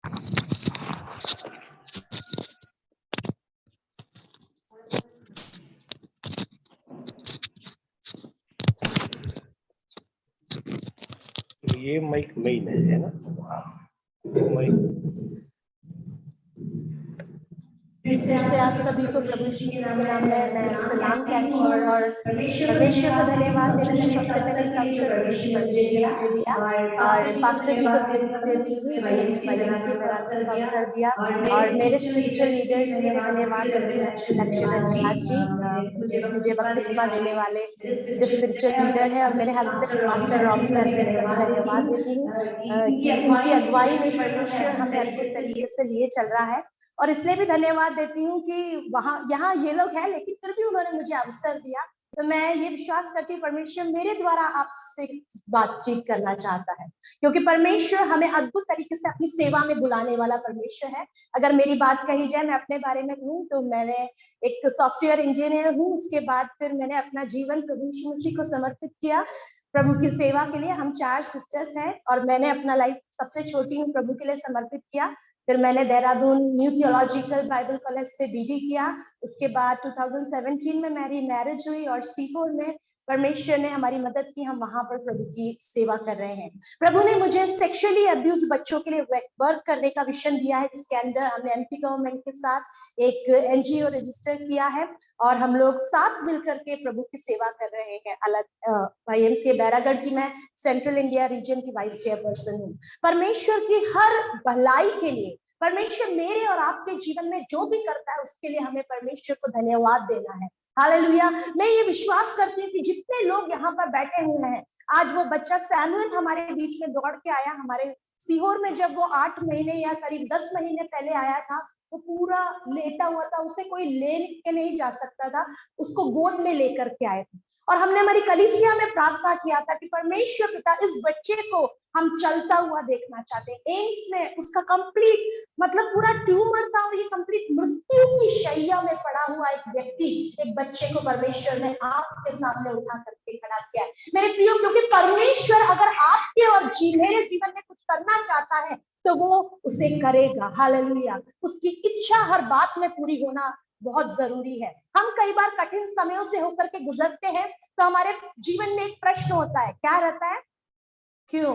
ये mic main है ना, माइक। फिर से आप सभी को प्रभु यीशु मसीह के नाम में मैं सलाम कहती हूँ और परमेश्वर को धन्यवाद देती हूँ। सबसे पहले इस अवसर मुझे दिया और पास्टर जी को देती हूँ जिन्होंने वाईएमसीए मैराथन का अवसर दिया, और मेरे स्पिरिचुअल लीडर्स के लिए धन्यवाद देती हूँ। लक्ष्य प्रसाद जी मुझे बपतिस्मा देने वाले जो स्पिरिचुअल लीडर है, और मेरे हस्बैंड पास्टर रॉबी मैथ्यू को भी धन्यवाद देती हूँ कि उनकी अगुवाई में परमेश्वर हमें अद्भुत तरीके से लिए चल रहा है। और इसलिए भी धन्यवाद देती हूँ कि यहाँ ये लोग हैं लेकिन फिर भी उन्होंने मुझे अवसर दिया। तो मैं ये विश्वास करती हूँ परमेश्वर मेरे द्वारा आपसे बातचीत करना चाहता है, क्योंकि परमेश्वर हमें अद्भुत तरीके से अपनी सेवा में बुलाने वाला परमेश्वर है। अगर मेरी बात कही जाए, मैं अपने बारे में कहूँ तो मैंने एक सॉफ्टवेयर इंजीनियर हूँ। उसके बाद फिर मैंने अपना जीवन प्रभु यीशु मसीह को समर्पित किया प्रभु की सेवा के लिए। हम 4 सिस्टर्स हैं और मैंने अपना लाइफ सबसे छोटी हूँ प्रभु के लिए समर्पित किया। फिर मैंने Dehradun new theological Bible college से बीडी किया। उसके बाद 2017 में मेरी मैरिज हुई और C4 में परमेश्वर ने हमारी मदद की। हम वहां पर प्रभु की सेवा कर रहे हैं। प्रभु ने मुझे सेक्सुअली अब्यूज बच्चों के लिए वर्क करने का विजन दिया है, जिसके अंदर हमने एमपी गवर्नमेंट के साथ एक एनजीओ रजिस्टर किया है और हम लोग साथ मिलकर के प्रभु की सेवा कर रहे हैं। अलग वाईएमसीए बैरागढ़ की मैं सेंट्रल इंडिया रीजन की वाइस चेयरपर्सन हूँ। परमेश्वर की हर भलाई के लिए परमेश्वर मेरे और आपके जीवन में जो भी करता है उसके लिए हमें परमेश्वर को धन्यवाद देना है। हालेलुया। मैं ये विश्वास करती हूँ कि जितने लोग यहाँ पर बैठे हुए हैं, आज वो बच्चा सैमुअल हमारे बीच में दौड़ के आया। हमारे सीहोर में जब वो 8 महीने या करीब 10 महीने पहले आया था, वो पूरा लेटा हुआ था, उसे कोई ले के नहीं जा सकता था, उसको गोद में लेकर के आए थे। और हमने हमारी कलीसिया में प्रार्थना किया था कि परमेश्वर पिता इस बच्चे को हम चलता हुआ देखना चाहते हैं। एम्स में उसका कंप्लीट मतलब पूरा ट्यूमर था और ये कंप्लीट मृत्यु की शैया में पड़ा हुआ एक व्यक्ति, एक बच्चे को परमेश्वर ने आपके सामने उठा करके खड़ा किया है। मेरे प्रियो, क्योंकि परमेश्वर अगर आपके और मेरे जीवन में कुछ करना चाहता है तो वो उसे करेगा। हालेलुया। उसकी इच्छा हर बात में पूरी होना बहुत जरूरी है। हम कई बार कठिन समयों से होकर के गुजरते हैं तो हमारे जीवन में एक प्रश्न होता है, क्या रहता है? क्यों?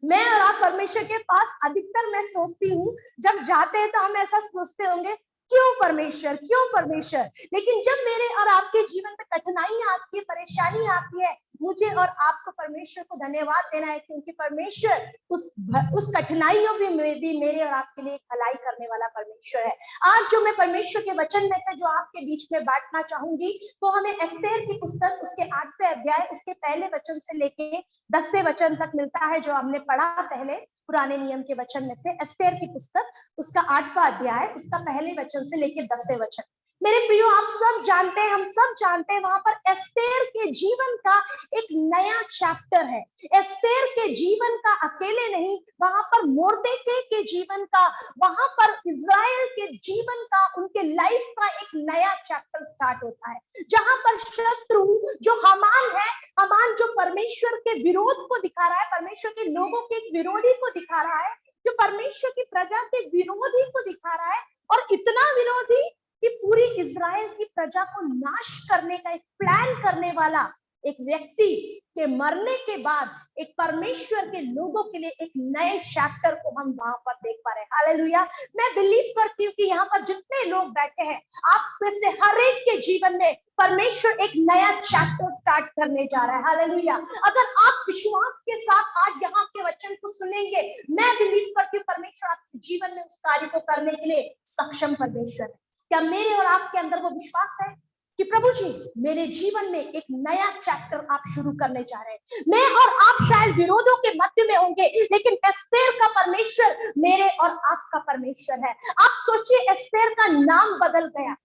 मैं और आप परमेश्वर के पास अधिकतर मैं सोचती हूँ जब जाते हैं तो हम ऐसा सोचते होंगे, क्यों परमेश्वर, क्यों परमेश्वर। लेकिन जब मेरे और आपके जीवन में कठिनाई आती है, परेशानी आती है, मुझे और आपको परमेश्वर को धन्यवाद देना है, क्योंकि परमेश्वर उस कठिनाइयों में भी मेरे और आपके लिए भलाई करने वाला परमेश्वर है। आज जो मैं परमेश्वर के वचन में से जो आपके बीच में बांटना चाहूंगी वो हमें एस्तेर की पुस्तक उसके 8वें अध्याय उसके पहले वचन से लेके 10वें वचन तक मिलता है, जो हमने पढ़ा पहले पुराने नियम के वचन में से। एस्तेर की पुस्तक उसका 8वां अध्याय उसका पहले वचन से लेके 10वें वचन। मेरे प्रियो, आप सब जानते हैं, हम सब जानते हैं, वहां पर एस्तेर के जीवन का एक नया चैप्टर है। एस्तेर के जीवन का अकेले नहीं, वहां पर मोर्देकै के जीवन का, वहां पर इज़राइल के जीवन का, उनके लाइफ का एक नया चैप्टर स्टार्ट होता है, जहां पर शत्रु जो हामान है, हामान जो परमेश्वर के विरोध को दिखा रहा है, परमेश्वर के लोगों के एक विरोधी को दिखा रहा है, जो परमेश्वर की प्रजा के विरोधी को दिखा रहा है, और इतना विरोधी कि पूरी इज़राइल की प्रजा को नाश करने का एक प्लान करने वाला एक व्यक्ति के मरने के बाद एक परमेश्वर के लोगों के लिए एक नए चैप्टर को हम वहां पर देख पा रहे हैं। हालेलुया। मैं बिलीव करती हूँ कि यहाँ पर जितने लोग बैठे हैं, आप में से हर एक के जीवन में परमेश्वर एक नया चैप्टर स्टार्ट करने जा रहा है। हालेलुया। अगर आप विश्वास के साथ आज यहाँ के वचन को सुनेंगे, मैं बिलीव करती हूँ परमेश्वर आपके जीवन में उस कार्य को करने के लिए सक्षम परमेश्वर है। क्या मेरे और आपके अंदर वो विश्वास है कि प्रभु जी मेरे जीवन में एक नया चैप्टर आप शुरू करने जा रहे हैं? मैं और आप शायद विरोधों के मध्य में होंगे, लेकिन एस्तेर का परमेश्वर मेरे और आपका परमेश्वर है। आप सोचिए, एस्तेर का नाम बदल गया।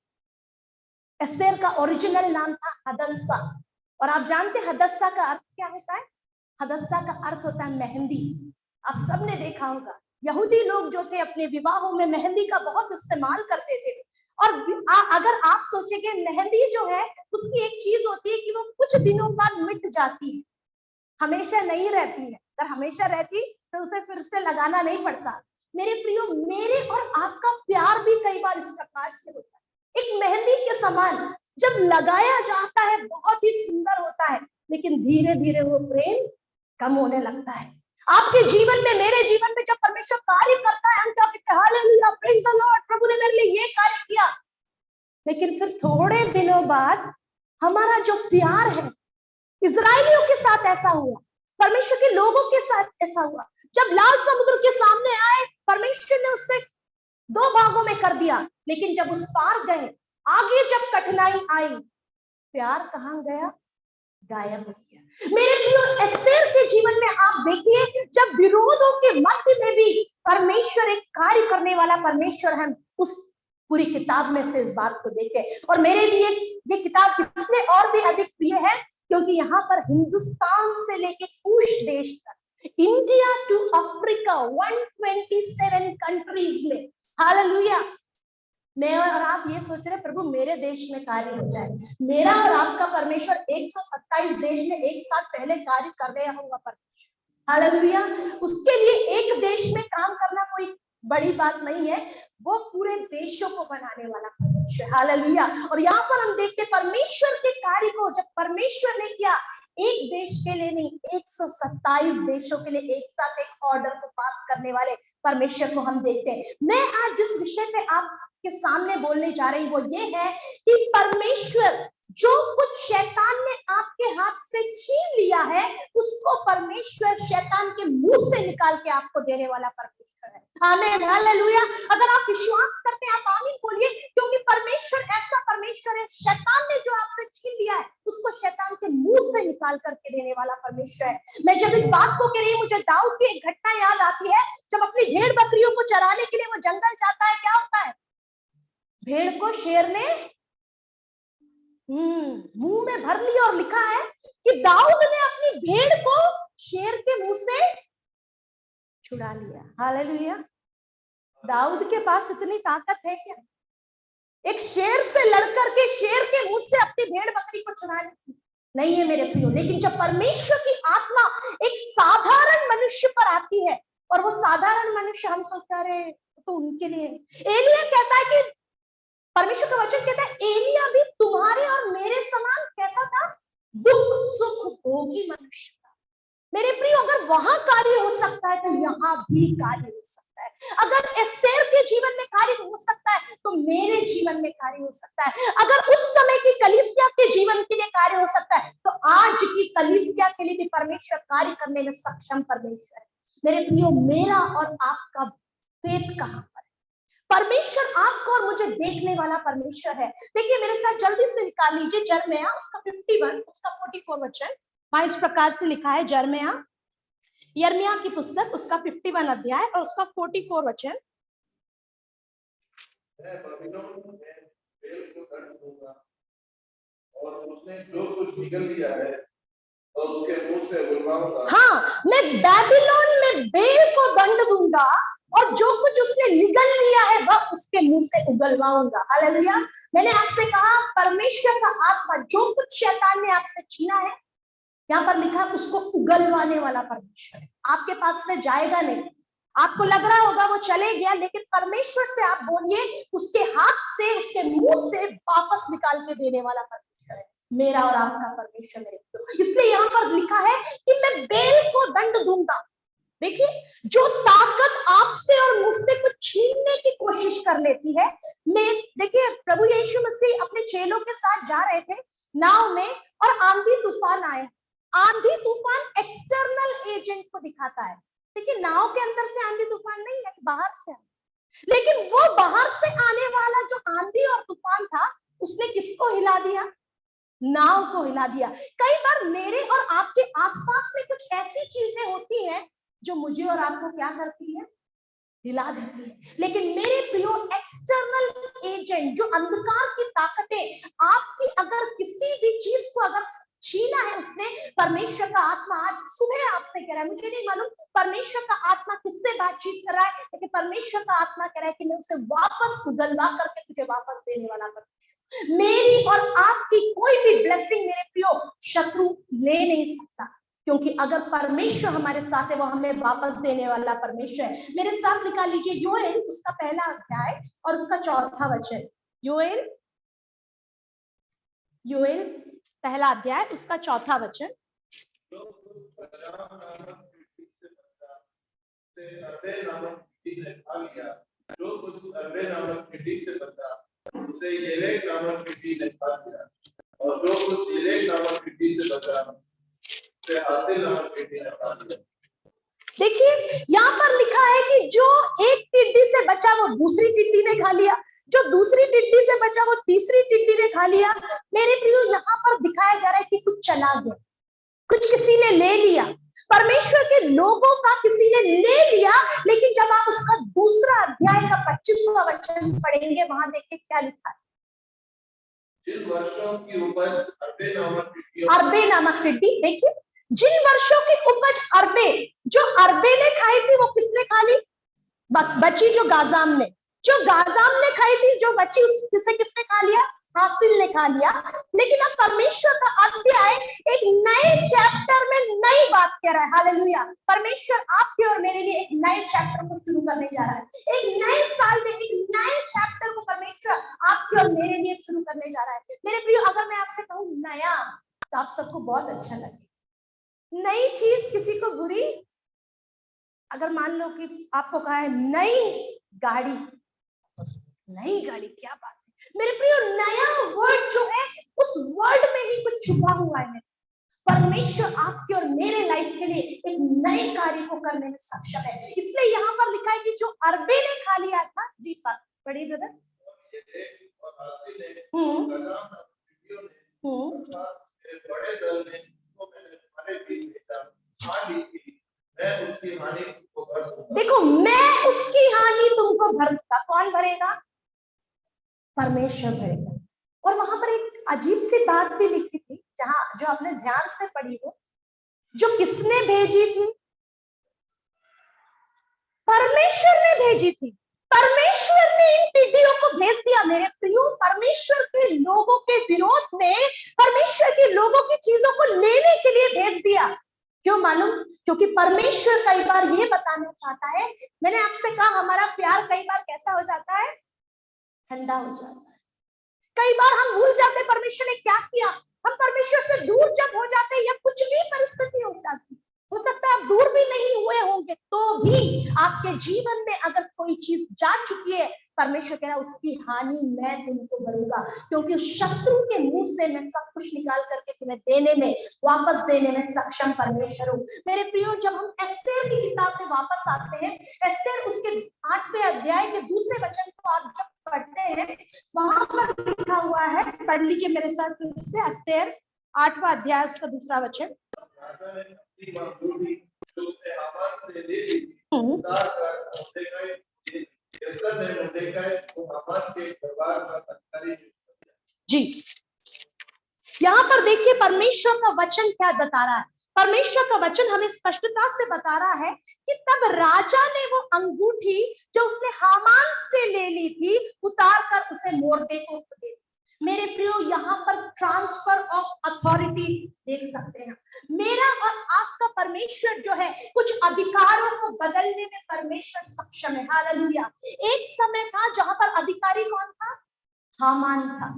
एस्तेर का ओरिजिनल नाम था हदस्सा, और आप जानते हैं हदस्सा का अर्थ क्या होता है? हदस्सा का अर्थ होता है मेहंदी। आप सबने देखा होगा, यहूदी लोग जो थे अपने विवाहों में मेहंदी का बहुत इस्तेमाल करते थे। और अगर आप सोचेंगे, मेहंदी जो है उसकी एक चीज होती है कि वो कुछ दिनों बाद मिट जाती है, हमेशा नहीं रहती है। अगर हमेशा रहती तो उसे फिर से लगाना नहीं पड़ता। मेरे प्रियो, मेरे और आपका प्यार भी कई बार इस प्रकार से होता है, एक मेहंदी के समान जब लगाया जाता है बहुत ही सुंदर होता है, लेकिन धीरे धीरे वो प्रेम कम होने लगता है। आपके जीवन में, मेरे जीवन में जब परमेश्वर कार्य करता है, हम क्या कहते हैं, हालेलुया, प्रेज द लॉर्ड, प्रभु ने मेरे लिए ये कार्य किया। लेकिन फिर थोड़े दिनों बाद हमारा जो प्यार है, इजराइलियों के साथ ऐसा हुआ, परमेश्वर के लोगों के साथ ऐसा हुआ। जब लाल समुद्र के सामने आए, परमेश्वर ने उससे 2 भागों में कर दिया, लेकिन जब उस पार गए, आगे जब कठिनाई आई, प्यार कहां गया? गायब हो गया। मेरे प्रियो, एस्तेर के जीवन में आप देखिए, जब विरोधों के मध्य में भी परमेश्वर एक कार्य करने वाला परमेश्वर है। उस पूरी किताब में से इस बात को देखे, और मेरे लिए ये किताब इसलिए और भी अधिक प्रिय है क्योंकि यहाँ पर हिंदुस्तान से लेके कुछ देश तक, इंडिया टू अफ्रीका, 127 कंट्रीज में, हालेलुया, मैं और आप ये सोच रहे प्रभु मेरे देश में कार्य हो जाए। मेरा और आपका परमेश्वर 127 देश में एक साथ पहले कार्य कर रहा होगा परमेश्वर, हालेलुया। उसके लिए एक देश में काम करना कोई बड़ी बात नहीं है, वो पूरे देशों को बनाने वाला परमेश्वर, हालेलुया। और यहाँ पर हम देखते परमेश्वर के कार्य को जब परमेश्वर ने किया, एक देश के लिए नहीं, 127 देशों के लिए एक साथ एक ऑर्डर को पास करने वाले परमेश्वर को हम देखते हैं। मैं आज जिस विषय पे आपके सामने बोलने जा रही हूँ वो ये है कि परमेश्वर जो कुछ शैतान ने आपके हाथ से छीन लिया है, उसको परमेश्वर शैतान के मुंह से निकाल के आपको देने वाला परमेश्वर है। आमीन, हालेलुया। अगर आप विश्वास करते हैं आप आमीन बोलिए, क्योंकि परमेश्वर ऐसा परमेश्वर है, शैतान ने जो आपसे छीन लिया है उसको शैतान के मुंह से निकाल करके देने वाला परमेश्वर है। मैं जब इस बात को कह रही हूँ, मुझे दाऊद की एक घटना याद आती है। जब अपनी भेड़ बकरियों को चराने के लिए वो जंगल जाता है, क्या होता है, भेड़ को शेर ने मुंह में भर लिया, और लिखा है कि दाऊद ने अपनी भेड़ को शेर के मुंह से छुड़ा लिया। हालेलुया। दाऊद के पास इतनी ताकत है क्या, एक शेर से लड़कर के शेर के मुंह से अपनी भेड़ बकरी को छुड़ाने की? नहीं है मेरे प्रियो। लेकिन जब परमेश्वर की आत्मा एक साधारण मनुष्य पर आती है, और वो साधारण मनुष्य, हम सोचते रहे तो उनके लिए, एलिया कहता है कि परमेश्वर का वचन कहता है एलिया भी तुम्हारे और मेरे समान कैसा था, दुख सुख भोगी मनुष्य था। मेरे प्रियो, अगर वहां कार्य हो सकता है तो यहाँ भी कार्य हो सकता है। अगर एस्तेर के जीवन में कार्य हो सकता है तो मेरे जीवन में कार्य हो सकता है। अगर उस समय की कलीसिया के जीवन के लिए कार्य हो सकता है तो आज की कलीसिया के लिए भी परमेश्वर कार्य करने में सक्षम परमेश्वर है। मेरे प्रियो, मेरा और आपका फेथ कहां पर है? परमेश्वर आपको और मुझे देखने वाला परमेश्वर है। देखिए मेरे साथ जल्दी से निकाल लीजिए यिर्मयाह उसका 51 उसका 44 वचन। वहां इस प्रकार से लिखा है, यिर्मयाह की पुस्तक उसका 51 अध्याय और उसका 44 वचन। मैं बाबिलोन में बेल को दंड दूंगा, और उसने जो कुछ निगल लिया है और उसके मुंह से उगलवाऊंगा। हाँ, मैं बाबिलोन में बेल को दंड दूंगा और जो कुछ उसने निगल लिया है वह उसके मुंह से उगलवाऊंगा। हालेलुया। मैंने आपसे कहा परमेश्वर का आत्मा जो कुछ शैतान ने आपसे छीना है, यहाँ पर लिखा उसको उगलवाने वाला परमेश्वर है। आपके पास से जाएगा नहीं। आपको लग रहा होगा वो चले गया, लेकिन परमेश्वर से आप बोलिए, उसके हाथ से उसके मुंह से वापस निकाल के देने वाला परमेश्वर है मेरा और आपका परमेश्वर मेरे को। इसलिए यहाँ पर लिखा है कि मैं बेल को दंड दूंगा। देखिए, जो ताकत आपसे और मुझसे कुछ छीनने की कोशिश कर लेती है, मैं देखिए प्रभु यीशु मसीह अपने चेलों के साथ जा रहे थे नाव में और आंधी तूफान आए। आंधी तूफान एक्सटर्नल एजेंट को दिखाता है। देखिए नाव के अंदर से आंधी तूफान नहीं है, बाहर से, लेकिन वो बाहर से आने वाला जो आंधी और तूफान था उसने किसको हिला दिया? नाव को हिला दिया। कई बार मेरे और आपके आसपास में कुछ ऐसी चीजें होती हैं जो मुझे और आपको क्या करती है? हिला देती है। लेकिन मेरे प्रियो, एक्सटर्नल एजेंट जो अंधकार की ताकतें आपकी अगर किसी भी चीज को अगर छीना है उसने, परमेश्वर का आत्मा आज सुबह आपसे कह रहा है, मुझे नहीं मालूम परमेश्वर का आत्मा किससे बातचीत कर रहा है, लेकिन परमेश्वर का आत्मा कह रहा है कि मैं उसे वापस उगलवा करके तुझे वापस देने वाला परमेश्वर। मेरी और आपकी कोई भी ब्लेसिंग मेरे प्रियो शत्रु ले नहीं सकता। क्योंकि अगर परमेश्वर हमारे साथ है वो हमें वापस देने वाला परमेश्वर है। मेरे साथ निकाल लीजिए योएल उसका पहला अध्याय और उसका चौथा वचन। योएल पहला अध्याय उसका चौथा वचन। जो कुछ बचाव नामक मिट्टी से बचा, उसे अरबे नामक मिट्टी ने खा लिया। जो कुछ अरबे नामक मिट्टी से बचा, उसे येलेक नामक मिट्टी ने खा लिया। और जो कुछ येलेक नामक मिट्टी से बचा, उसे हासिल नामक मिट्टी ने खा लिया। देखिए यहाँ पर लिखा है कि जो एक टिड्डी से बचा वो दूसरी टिड्डी ने खा लिया, जो दूसरी टिड्डी से बचा वो तीसरी टिड्डी ने खा लिया। मेरे प्रियो यहाँ पर दिखाया जा रहा है कि कुछ चला गया, कुछ किसी ने ले लिया, परमेश्वर के लोगों का किसी ने ले लिया। लेकिन जब आप उसका दूसरा अध्याय का 25वां वचन पढ़ेंगे वहां देखिए क्या लिखा है। जिन वर्षों की उपज अरबे नामक टिड्डी, देखिए जिन वर्षों की उपज अरबे, जो अरबे ने खाई थी वो किसने खा ली? बची जो गाजाम ने, जो गाजाम ने खाई थी, जो बची उससे किसने खा लिया? हासिल ने खा लिया। लेकिन अब परमेश्वर का अध्याय एक नए चैप्टर में नई बात कह रहा है। हालेलुया। परमेश्वर आपके और मेरे लिए एक नए चैप्टर को शुरू करने जा रहा है। एक नए साल में एक नए चैप्टर को परमेश्वर आपके और मेरे लिए शुरू करने जा रहा है। मेरे प्रियो, अगर मैं आपसे कहूं नया, तो आप सबको बहुत अच्छा लगे। नई चीज किसी को बुरी? अगर मान लो कि आपको कहा है नई गाड़ी, नई गाड़ी, क्या बात है। मेरे प्रियो, नया वर्ड जो है उस वर्ड में ही कुछ छुपा हुआ है। परमेश्वर आपके और मेरे लाइफ के लिए एक नए कार्य को करने में सक्षम है। इसलिए यहाँ पर लिखा है कि जो अरबे ने खा लिया था, जी बात पढ़ी ब्रदर। बड़े दल ने मैं उसकी हानि तुमको भर दूंगा। देखो, मैं उसकी हानि तुमको भर दूंगा। कौन भरेगा? परमेश्वर भरेगा। और वहां पर एक अजीब सी बात भी लिखी थी, जहां जो आपने ध्यान से पढ़ी हो, जो किसने भेजी थी? परमेश्वर ने भेजी थी। परमेश्वर ने इन टिड्डियों को भेज दिया। मेरे प्रियो, परमेश्वर के लोगों के विरोध में परमेश्वर के लोगों की चीजों को लेने के लिए भेज दिया। क्यों मालूम? क्योंकि परमेश्वर कई बार ये बताना चाहता है, मैंने आपसे कहा हमारा प्यार कई बार कैसा हो जाता है? ठंडा हो जाता है। कई बार हम भूल जाते परमेश्वर ने क्या किया। हम परमेश्वर से दूर जब हो जाते हैं या कुछ भी परिस्थिति हो सकता है आप दूर भी नहीं हुए होंगे, तो भी आपके जीवन में अगर कोई चीज जा चुकी है, परमेश्वर कह रहा है उसकी हानि मैं तुमको भरूंगा, क्योंकि उस शत्रु के मुंह से मैं सब कुछ निकाल करके तुम्हें देने में, वापस देने में सक्षम परमेश्वर हूँ। मेरे प्रियो, जब हम एस्तेर की किताब में वापस आते हैं, एस्तेर उसके 8वें अध्याय के दूसरे वचन को आप जब पढ़ते हैं, वहां पर लिखा हुआ है, पढ़ लीजिए मेरे साथ फिर से, एस्तेर 8वां अध्याय उसका दूसरा वचन। जी, यहाँ पर देखिए परमेश्वर का वचन क्या बता रहा है। परमेश्वर का वचन हमें स्पष्टता से बता रहा है कि तब राजा ने वो अंगूठी जो उसने हामान से ले ली थी, उतार कर उसे मोर्दे को दे दी। मेरे प्रियो, यहाँ पर ट्रांसफर ऑफ अथॉरिटी देख सकते हैं। मेरा और आपका परमेश्वर जो है, कुछ अधिकारों को बदलने में परमेश्वर सक्षम है। हालेलुया। एक समय था जहां पर अधिकारी कौन था? हामान था।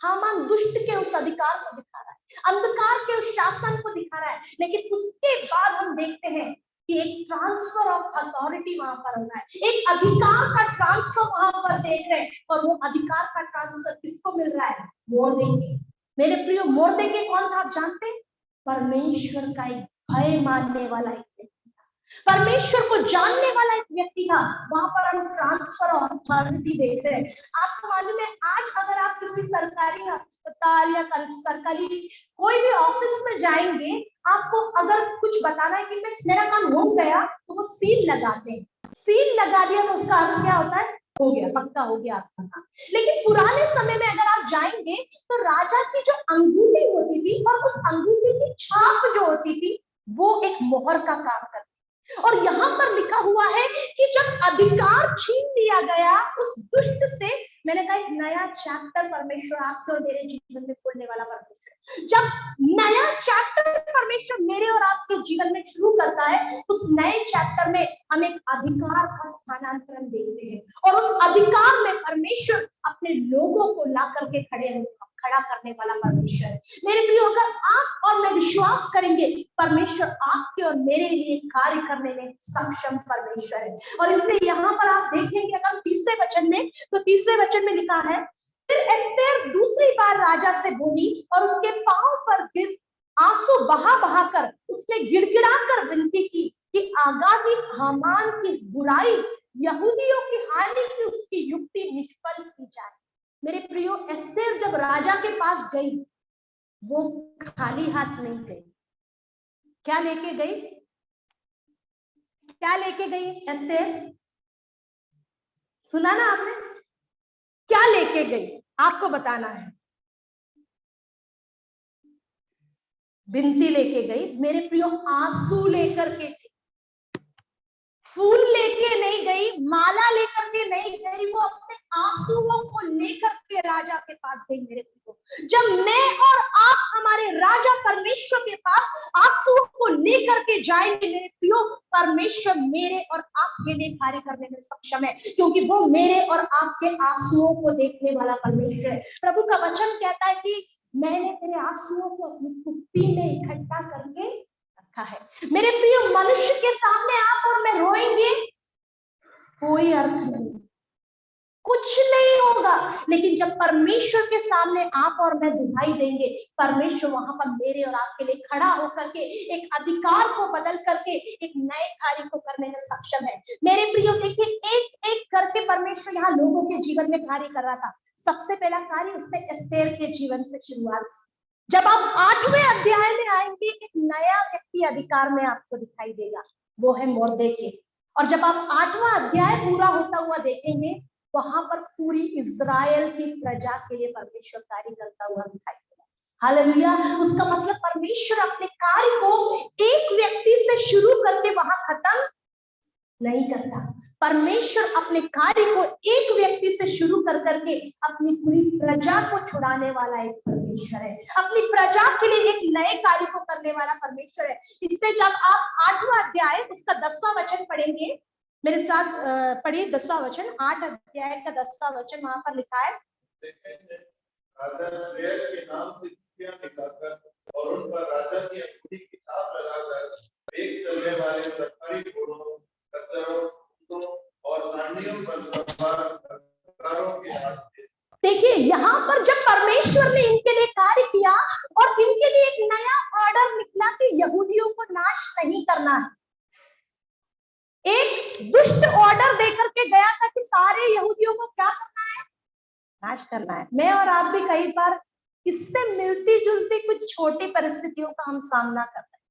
हामान दुष्ट के उस अधिकार को दिखा रहा है, अंधकार के उस शासन को दिखा रहा है, लेकिन उसके बाद हम देखते हैं कि एक ट्रांसफर ऑफ अथॉरिटी वहां पर हो रहा है, एक अधिकार का ट्रांसफर वहां पर देख रहे हैं। और वो अधिकार का ट्रांसफर किसको मिल रहा है? मोर्देके। मेरे प्रियो, मोर्देके कौन था आप जानते हैं? परमेश्वर का एक भय मानने वाला एक व्यक्ति था, परमेश्वर को जानने वाला एक व्यक्ति था। वहां पर हम ट्रांसफर ऑफ अथॉरिटी देख रहे हैं। आपको मालूम है, आज अगर आप किसी सरकारी अस्पताल या सरकारी कोई भी ऑफिस में जाएंगे, आपको अगर कुछ बताना है कि मेरा काम हो गया, तो वो सील लगाते हैं। सील लगा दिया तो उसका अर्थ क्या होता है? हो गया, पक्का हो गया आपका काम। लेकिन पुराने समय में अगर आप जाएंगे तो राजा की जो अंगूठी होती थी और उस अंगूठी की छाप जो होती थी, वो एक मोहर का काम करती। और यहाँ पर लिखा हुआ है कि जब अधिकार छीन लिया गया उस दुष्ट से, मैंने कहा एक नया चैप्टर परमेश्वर आपके और मेरे जीवन में खोलने वाला परमेश्वर। जब नया चैप्टर परमेश्वर मेरे और आपके जीवन में शुरू करता है, उस नए चैप्टर में हम एक अधिकार का स्थानांतरण देखते हैं और उस अधिकार में परमेश्वर अपने लोगों को ला करके खड़ा करने वाला परमेश्वर है। मेरे प्रियो, अगर आप और मैं विश्वास करेंगे, परमेश्वर आपके और मेरे लिए कार्य करने में सक्षम परमेश्वर है। और इसलिए यहाँ पर आप देखेंगे, अगर तीसरे वचन में, तो तीसरे वचन में लिखा है, फिर एस्तेर दूसरी बार राजा से बोली और उसके पांव पर गिर आंसू बहा बहा कर उसने गिड़गिड़ा कर विनती की कि आगामी हामान की बुराई, यहूदियों की हानि की उसकी युक्ति निष्फल की जाए। मेरे प्रियो, एस्तेर जब राजा के पास गई, वो खाली हाथ नहीं गई। क्या लेके गई? क्या लेके गई एस्तेर? सुना ना आपने? क्या लेके गई? आपको बताना है। बिनती लेके गई। मेरे प्रियो, आंसू लेकर के थी, फूल लेके नहीं गई, माला लेकर के नहीं गई, वो अपने आंसुओं को लेकर के राजा के पास गई। मेरे प्रियो, जब मैं और आप हमारे राजा परमेश्वर के पास आंसुओं को लेकर के जाएंगे, मेरे प्रियो, परमेश्वर मेरे और आपके लिए कार्य करने में सक्षम है, क्योंकि वो मेरे और आपके आंसुओं को देखने वाला परमेश्वर है। प्रभु का वचन कहता है कि मैंने तेरे आंसुओं को अपनी कुप्पी में इकट्ठा करके रखा है। मेरे प्रियो, मनुष्य के सामने आप और मैं रोएंगे, कोई अर्थ नहीं, कुछ नहीं होगा। लेकिन जब परमेश्वर के सामने आप और मैं दुहाई देंगे, परमेश्वर वहां पर मेरे और आपके लिए खड़ा होकर के एक अधिकार को बदल करके एक नए कार्य को करने में सक्षम है। मेरे प्रियो, देखिए, एक एक करके परमेश्वर यहाँ लोगों के जीवन में कार्य कर रहा था। सबसे पहला कार्य उसने एस्तेर के जीवन से शुरुआत। जब आप 8वें अध्याय में आएंगे, एक नया व्यक्ति अधिकार में आपको दिखाई देगा, वो है मोर्देके। और जब आप 8वां अध्याय पूरा होता हुआ देखेंगे, वहां पर पूरी इजराइल की प्रजा के लिए परमेश्वर कार्य करता हुआ दिखाई देगा। हालेलुया। उसका मतलब परमेश्वर अपने कार्य को एक व्यक्ति से शुरू करके वहां खत्म नहीं करता। परमेश्वर अपने कार्य को एक व्यक्ति से शुरू कर करके अपनी पूरी प्रजा को छुड़ाने वाला एक परमेश्वर है, अपनी प्रजा के लिए एक नए कार्य को करने वाला परमेश्वर है। इसलिए जब आप 8वां अध्याय उसका 10वां वचन पढ़ेंगे, मेरे साथ पढ़िए 10वां वचन, 8 अध्याय का 10वां वचन, वहां पर लिखा है, श्रेयस के नाम से निकालकर और उन पर राजा की अंगूठी की छाप लगाकर एक चलने वाले सरकारी घोड़ों, खच्चरों और सांडियों पर सवार सरकारों के हाथ। देखिए, यहाँ पर जब परमेश्वर ने इनके लिए कार्य किया और इनके लिए एक नया ऑर्डर निकला कि यहूदियों को नाश नहीं करना है। एक दुष्ट ऑर्डर देकर के गया था कि सारे यहूदियों को क्या करना है? नाश करना है। मैं और आप भी कई बार इससे मिलती जुलती कुछ छोटी परिस्थितियों का हम सामना कर रहे हैं।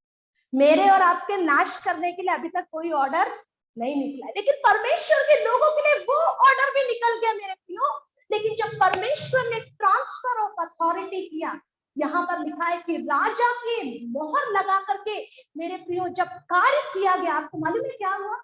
मेरे और आपके नाश करने के लिए अभी तक कोई ऑर्डर नहीं निकला है, लेकिन परमेश्वर के लोगों के लिए वो ऑर्डर भी निकल गया मेरे प्रियो। लेकिन जब परमेश्वर ने ट्रांसफर ऑफ अथॉरिटी किया, यहाँ पर लिखा है कि राजा के मोहर लगा करके, मेरे प्रियो, जब कार्य किया गया, आपको मालूम है क्या हुआ?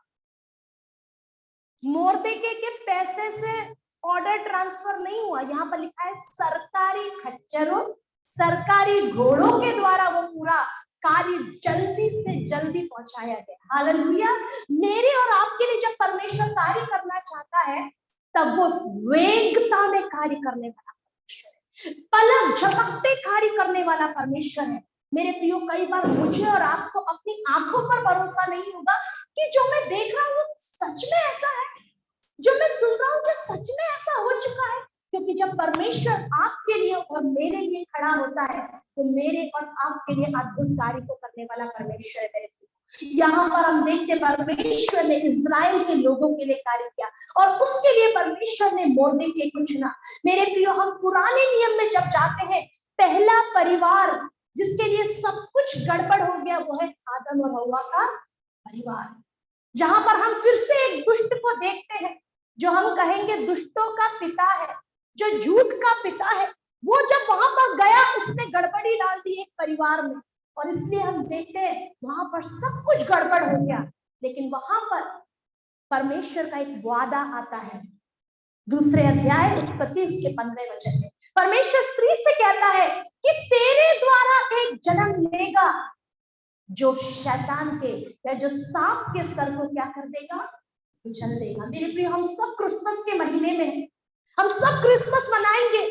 मोर्देके के पैसे से ऑर्डर ट्रांसफर नहीं हुआ। यहाँ पर लिखा है सरकारी खच्चरों, सरकारी घोड़ों के द्वारा वो पूरा कार्य जल्दी से जल्दी पहुंचाया गया। हालेलुया। मेरे और आपके लिए जब परमेश्वर कार्य करना चाहता है, तब वो वेगता में कार्य करने वाला परमेश्वर है, पलक झपकते कार्य करने वाला परमेश्वर है। मेरे प्रियो, कई बार मुझे और आपको अपनी आंखों पर भरोसा नहीं होगा कि जो मैं देख रहा हूँ सच में ऐसा है, जो मैं सुन रहा हूँ क्या सच में ऐसा हो चुका है। क्योंकि जब परमेश्वर आपके लिए और मेरे लिए खड़ा होता है, तो मेरे और आपके लिए अद्भुत कार्य को करने वाला परमेश्वर है। यहाँ पर हम देखते परमेश्वर ने इजराइल के लोगों के लिए कार्य किया और उसके लिए परमेश्वर ने मोर्देके को चुना। मेरे प्रियो, हम पुराने नियम में जब जाते हैं, पहला परिवार जिसके लिए सब कुछ गड़बड़ हो गया, वो है आदम और हव्वा का परिवार। जहां पर हम फिर से एक दुष्ट को देखते हैं, जो हम कहेंगे दुष्टों का पिता है, जो झूठ का पिता है। वो जब वहां पर गया, उसने गड़बड़ी डाल दी एक परिवार में, और इसलिए हम देखते हैं वहां पर सब कुछ गड़बड़ हो गया। लेकिन वहां पर परमेश्वर का एक वादा आता है, दूसरे अध्याय उत्पत्ति इसके 15वें वचन में। परमेश्वर स्त्री से कहता है कि तेरे द्वारा एक जन्म लेगा जो शैतान के या जो सांप के सर को क्या कर देगा, कुचल देगा। मेरे प्रिय, हम सब क्रिसमस के महीने में हम सब क्रिसमस मनाएंगे।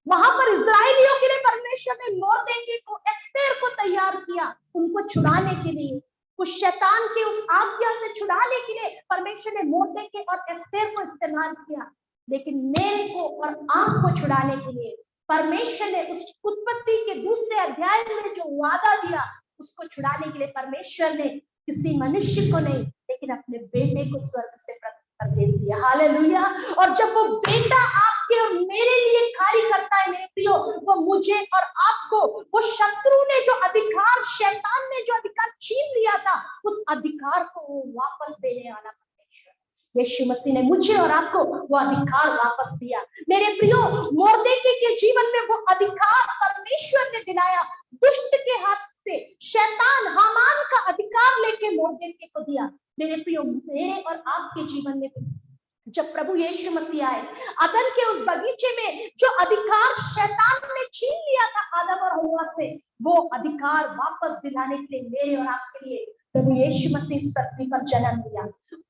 वहां पर इजराइलियों के लिए परमेश्वर ने मोर्देकै को, एस्तेर को तैयार किया उनको छुड़ाने के लिए, उस शैतान के उस आज्ञा से छुड़ाने के लिए परमेश्वर ने मोर्देकै और एस्तेर को इस्तेमाल किया। लेकिन मेरे को और आपको छुड़ाने के लिए परमेश्वर ने उस उत्पत्ति के दूसरे अध्याय में जो वादा दिया, उसको छुड़ाने के लिए परमेश्वर ने किसी मनुष्य को नहीं, लेकिन अपने बेटे को स्वर्ग से भेज दिया। हालेलुया। और जब वो बेटा आपके और मेरे लिए कार्य करता है मेरे प्रियो, वो मुझे और आपको, वो शत्रु ने जो अधिकार, शैतान ने जो अधिकार छीन लिया था, उस अधिकार को वो वापस देने वाला परमेश्वर यीशु मसीह ने मुझे और आपको वो अधिकार वापस दिया। मेरे प्रियो, मोर्देकै के जीवन में वो अधिकार परमेश्वर ने दिलाया, दुष्ट के हाथ से शैतान हामान का अधिकार लेके मोर्देकै को दिया। मेरे प्रियो, मेरे और आपके जीवन में जब प्रभु यीशु मसीह आए, अदन के उस बगीचे में जो अधिकार शैतान ने छीन लिया था आदम और हव्वा से, वो अधिकार वापस दिलाने के लिए मेरे और आपके लिए प्रभु यीशु मसीह इस पृथ्वी पर जन्म लिया।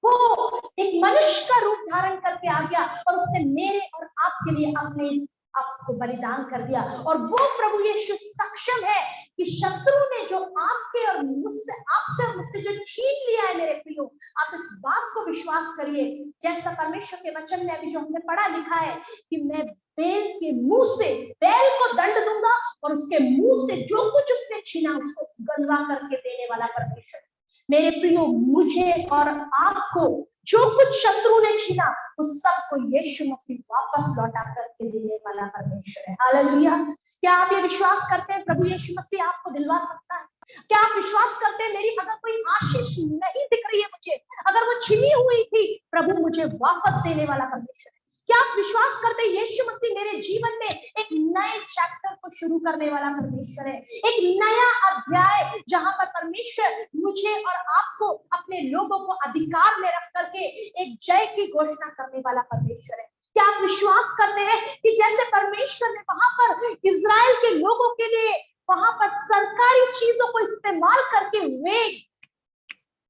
वो एक मनुष्य का रूप धारण करके आ गया और उसने मेरे और आपके लिए अपने आपको बलिदान कर दिया। और वो प्रभु यीशु सक्षम है कि शत्रु ने जो आपके और मुझसे, आपसे और मुझसे जो छीन लिया है मेरे प्रियो, आप इस बात को विश्वास करिए, जैसा परमेश्वर के वचन में अभी जो हमने पढ़ा लिखा है कि मैं बैल के मुंह से, बैल को दंड दूंगा और उसके मुंह से जो कुछ उसने छीना उसको गलवा करके देने वाला परमेश्वर। मेरे प्रियो, मुझे और आपको जो कुछ शत्रु ने छीना उस सबको यीशु मसीह वापस लौटा करके देने वाला परमेश्वर है। हालेलुया। क्या आप ये विश्वास करते हैं प्रभु यीशु मसीह आपको दिलवा सकता है? क्या आप विश्वास करते हैं मेरी अगर कोई आशीष नहीं दिख रही है मुझे, अगर वो छिनी हुई थी, प्रभु मुझे वापस देने वाला परमेश्वर है? क्या आप विश्वास करते हैं यीशु मसीह मेरे जीवन में एक नए चैप्टर को शुरू करने वाला परमेश्वर है, एक नया अध्याय जहां पर परमेश्वर मुझे और आपको, अपने लोगों को अधिकार में रख करके एक जय की घोषणा करने वाला परमेश्वर है? क्या आप विश्वास करते हैं कि जैसे परमेश्वर ने वहां पर इजराइल के लोगों के लिए वहां पर सरकारी चीजों को इस्तेमाल करके वेग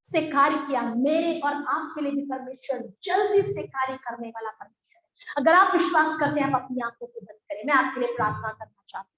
से कार्य किया, मेरे और आपके लिए भी परमेश्वर जल्दी से कार्य करने वाला परमेश्वर। अगर आप विश्वास करते हैं, आप अपनी आंखों को बंद करें, मैं आपके लिए प्रार्थना करना चाहती हूँ।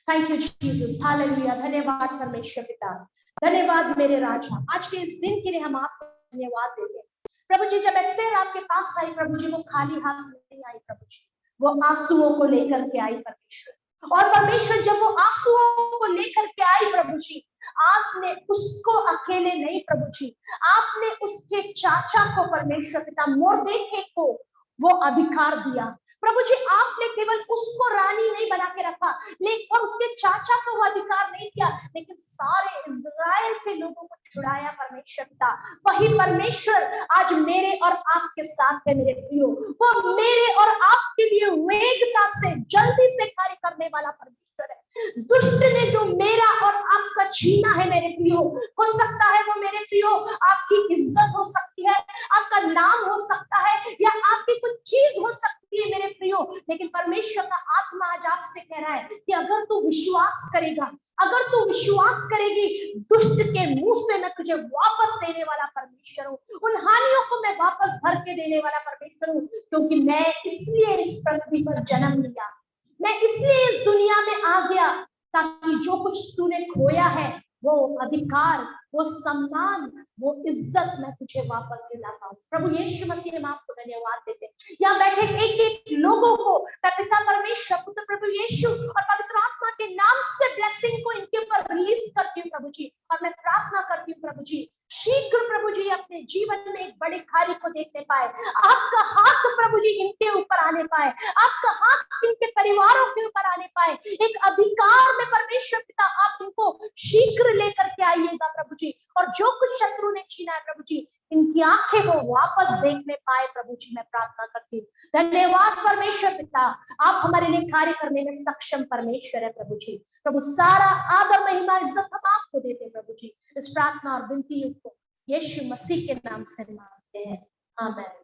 Thank you Jesus, hallelujah. धन्यवाद परमेश्वर पिता, धन्यवाद मेरे राजा। आज के इस दिन के लिए हम आपको धन्यवाद देते हैं प्रभु जी। जब एस्तेर आपके पास आई प्रभु जी, वो खाली हाथ नहीं आई प्रभु जी, वो आंसुओं को लेकर के आई परमेश्वर। और परमेश्वर जब वो आंसुओं को लेकर के आई प्रभु जी, आपने उसको अकेले नहीं प्रभु जी, आपने उसके चाचा को परमेश्वर पिता मोर्देकै को वो अधिकार दिया प्रभु जी। आपने केवल उसको रानी नहीं बना के रखा, लेकिन और उसके चाचा को वो अधिकार नहीं दिया, लेकिन सारे इजराइल के लोगों को छुड़ाया परमेश्वर पिता। वही परमेश्वर आज मेरे और आपके साथ है मेरे प्रियो। वो मेरे और आपके लिए वेगता से, जल्दी से कार्य करने वाला परमेश्वर है। दुष्ट ने जो मेरा और आपका छीना है मेरे प्रियो, हो सकता है वो मेरे प्रियो आपकी इज्जत हो सकती है, आपका नाम हो सकता है, या आपकी कुछ चीज हो सकती है मेरे प्रियो, लेकिन परमेश्वर का आत्मा आज आपसे कह रहा है कि अगर तू विश्वास करेगा, अगर तू विश्वास करेगी, दुष्ट के मुंह से मैं तुझे वापस देने वाला परमेश्वर हूँ, उन हानियों को मैं वापस भर के देने वाला परमेश्वर हूँ। क्योंकि मैं इसलिए इस पृथ्वी पर जन्म लिया, मैं इसलिए इस दुनिया में आ गया ताकि जो कुछ तूने खोया है, वो अधिकार, वो सम्मान, वो इज्जत मैं तुझे वापस दिला पाऊं। प्रभु यीशु मसीह हम आपको धन्यवाद देते हैं। यहाँ बैठे एक एक लोगों को मैं पिता परमेश्वर, पुत्र प्रभु यीशु और पवित्र आत्मा के नाम से ब्लेसिंग को इनके ऊपर रिलीज करती हूँ प्रभु जी। और मैं प्रार्थना करती हूँ प्रभु जी, शीघ्र प्रभु जी अपने जीवन में एक बड़े कार्य को देखने पाए, आपका हाथ प्रभु जी इनके ऊपर आने पाए, आपका हाथ इनके परिवारों के ऊपर आने पाए, एक अधिकार में परमेश्वर पिता आप इनको शीघ्र लेकर के आइएगा प्रभु जी। और जो कुछ शत्रु ने छीना है प्रभु जी, इनकी आंखें वो वापस देखने पाए प्रभु जी, मैं प्रार्थना करती हूँ। धन्यवाद परमेश्वर पिता, आप हमारे लिए कार्य करने में सक्षम परमेश्वर है प्रभु जी। प्रभु सारा आदर महिमा इज्जत हम आपको देते हैं प्रभु जी। इस प्रार्थना और विनती को यीशु मसीह के नाम से मांगते हैं, आमीन।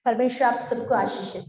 परमेश्वर आप सबको आशीष दे।